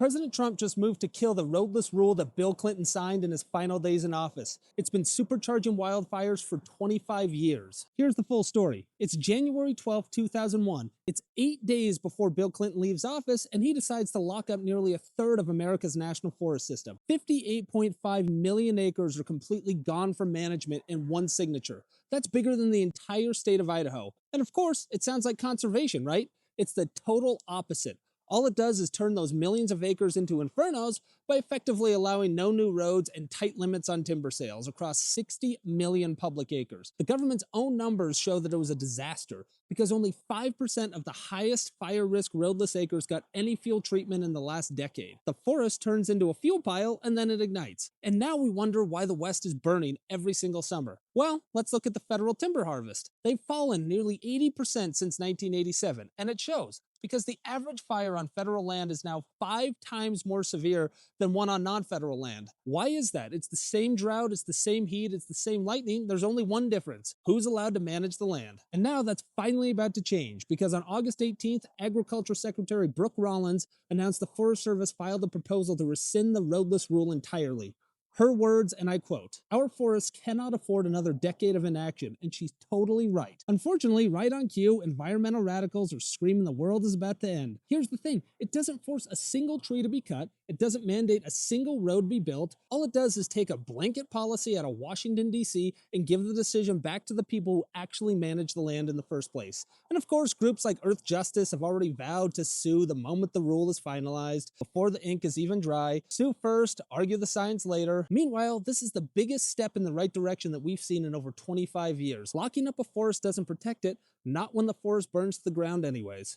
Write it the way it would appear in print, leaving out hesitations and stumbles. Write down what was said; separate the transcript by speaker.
Speaker 1: President Trump just moved to kill the roadless rule that Bill Clinton signed in his final days in office. It's been supercharging wildfires for 25 years. Here's the full story. It's January 12, 2001. It's 8 days before Bill Clinton leaves office, and he decides to lock up nearly a third of America's national forest system. 58.5 million acres are completely gone from management in one signature. That's bigger than the entire state of Idaho. And of course, it sounds like conservation, right? It's the total opposite. All it does is turn those millions of acres into infernos by effectively allowing no new roads and tight limits on timber sales across 60 million public acres. The government's own numbers show that it was a disaster because only 5% of the highest fire risk roadless acres got any fuel treatment in the last decade. The forest turns into a fuel pile and then it ignites. And now we wonder why the West is burning every single summer. Well, let's look at the federal timber harvest. They've fallen nearly 80% since 1987, and it shows, because the average fire on federal land is now 5 times more severe than one on non-federal land. Why is that? It's the same drought, it's the same heat, it's the same lightning. There's only one difference: who's allowed to manage the land. And now that's finally about to change, because on August 18th, Agriculture Secretary Brooke Rollins announced the Forest Service filed a proposal to rescind the roadless rule entirely. Her words, and I quote, "Our forests cannot afford another decade of inaction," and she's totally right. Unfortunately, right on cue, environmental radicals are screaming the world is about to end. Here's the thing, it doesn't force a single tree to be cut, it doesn't mandate a single road be built. All it does is take a blanket policy out of Washington, D.C. and give the decision back to the people who actually manage the land in the first place. And of course, groups like Earth Justice have already vowed to sue the moment the rule is finalized, before the ink is even dry. Sue first, argue the science later. Meanwhile, this is the biggest step in the right direction that we've seen in over 25 years. Locking up a forest doesn't protect it, not when the forest burns to the ground anyways.